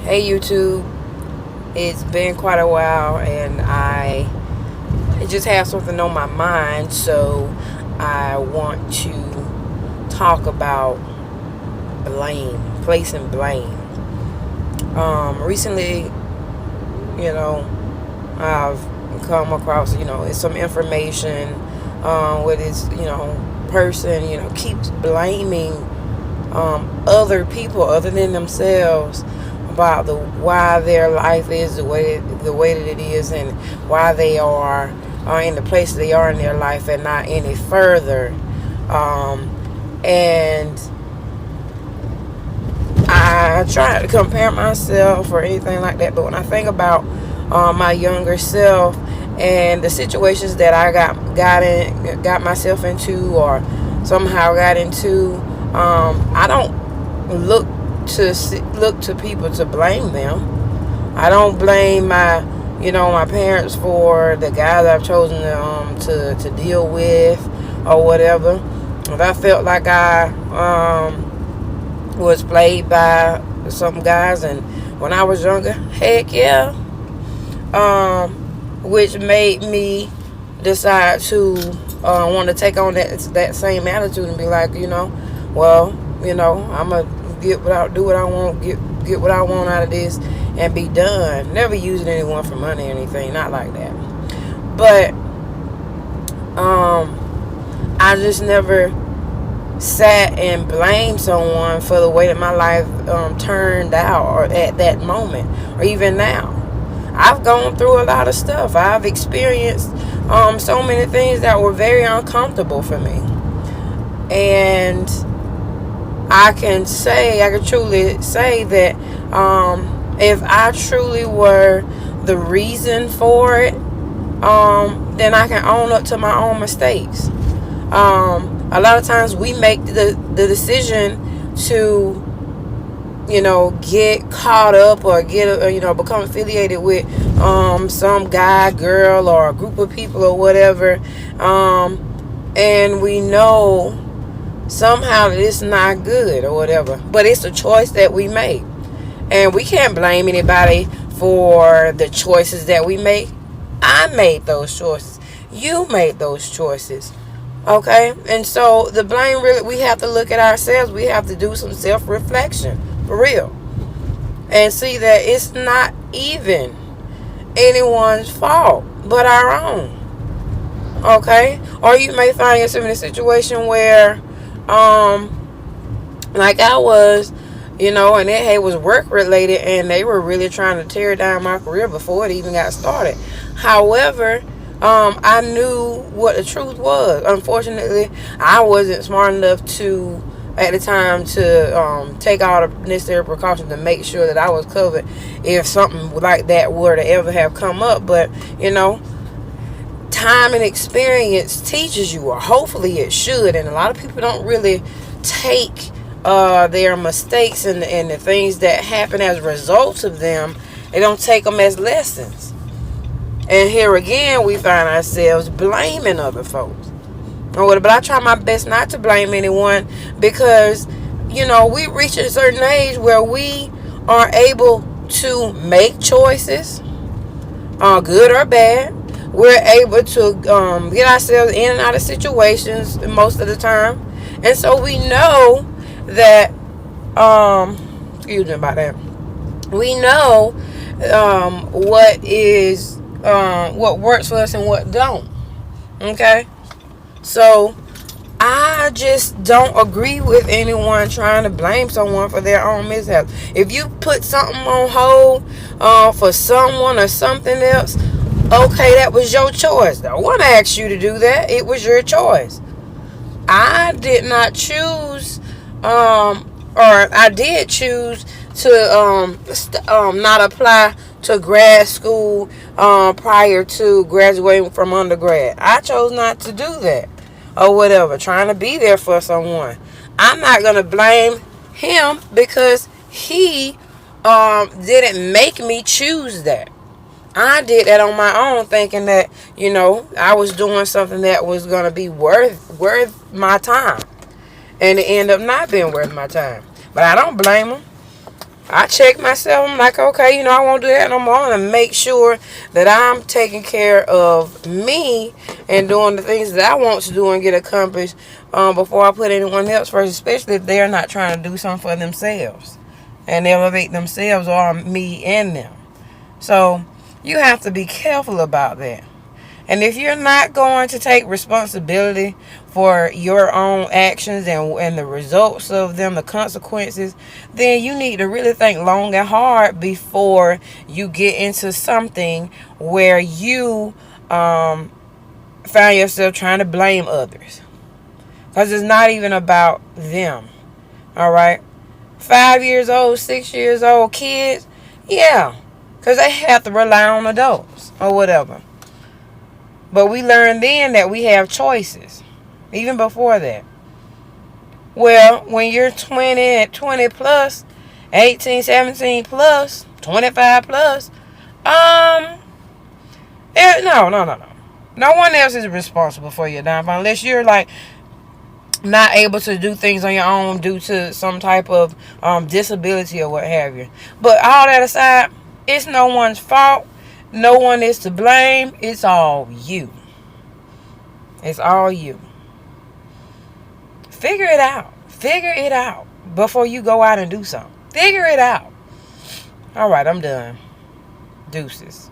Hey YouTube, it's been quite a while and I just have something on my mind, so I want to talk about blame, placing blame. Recently, I've come across, it's some information where this, person, keeps blaming other people other than themselves about the why their life is the way that it is, and why they are in the place they are in their life and not any further. And I try to compare myself or anything like that, but when I think about my younger self and the situations that I got myself into, or somehow got into, I don't look to people to blame them. I don't blame my parents for the guy that I've chosen to deal with or whatever. If I felt like I was played by some guys, and when I was younger, heck yeah, which made me decide to want to take on that same attitude and be like, well, I'm gonna do what I want, get what I want out of this, and be done. Never using anyone for money or anything, not like that. But I just never sat and blamed someone for the way that my life turned out, or at that moment, or even now. I've gone through a lot of stuff. I've experienced so many things that were very uncomfortable for me. And I can truly say that if I truly were the reason for it, then I can own up to my own mistakes. A lot of times we make the decision to, get caught up or become affiliated with some guy, girl, or a group of people or whatever, and we know somehow that it's not good or whatever, but it's a choice that we make, and we can't blame anybody for the choices that we make. I made those choices. You made those choices. Okay? And so the blame, really, we have to look at ourselves. We have to do some self-reflection, for real, and see that it's not even anyone's fault but our own. Okay? Or you may find yourself in a situation where like I was, and it was work related, and they were really trying to tear down my career before it even got started. However, I knew what the truth was. Unfortunately, I wasn't smart enough to, at the time, to take all the necessary precautions to make sure that I was covered if something like that were to ever have come up. But, time and experience teaches you, or hopefully it should. And a lot of people don't really take their mistakes and the things that happen as results of them, they don't take them as lessons. And here again, we find ourselves blaming other folks. But I try my best not to blame anyone, because, we reach a certain age where we are able to make choices, good or bad. We're able to get ourselves in and out of situations most of the time. And so we know that, excuse me about that, we know what works for us and what don't. Okay? So I just don't agree with anyone trying to blame someone for their own mishap. If you put something on hold for someone or something else, okay, that was your choice. I want to ask you to do that. It was your choice. I did not choose, or I did choose to not apply to grad school prior to graduating from undergrad. I chose not to do that or whatever, trying to be there for someone. I'm not going to blame him because he didn't make me choose that. I did that on my own, thinking that, I was doing something that was going to be worth my time. And it ended up not being worth my time. But I don't blame him. I check myself. I'm like, okay, I won't do that no more. I'm gonna make sure that I'm taking care of me and doing the things that I want to do and get accomplished before I put anyone else first, especially if they're not trying to do something for themselves and elevate themselves or me and them. So you have to be careful about that. And if you're not going to take responsibility for your own actions and the results of them, the consequences, then you need to really think long and hard before you get into something where you find yourself trying to blame others. Because it's not even about them. All right? 5 years old, 6 years old kids, yeah. Because they have to rely on adults or whatever. But we learned then that we have choices. Even before that. Well, when you're 20 plus, 18, 17 plus, 25 plus, no. No one else is responsible for your downfall unless you're like not able to do things on your own due to some type of disability or what have you. But all that aside, it's no one's fault. No one is to blame. It's all you. It's all you. Figure it out. Figure it out before you go out and do something. Figure it out. All right, I'm done. Deuces.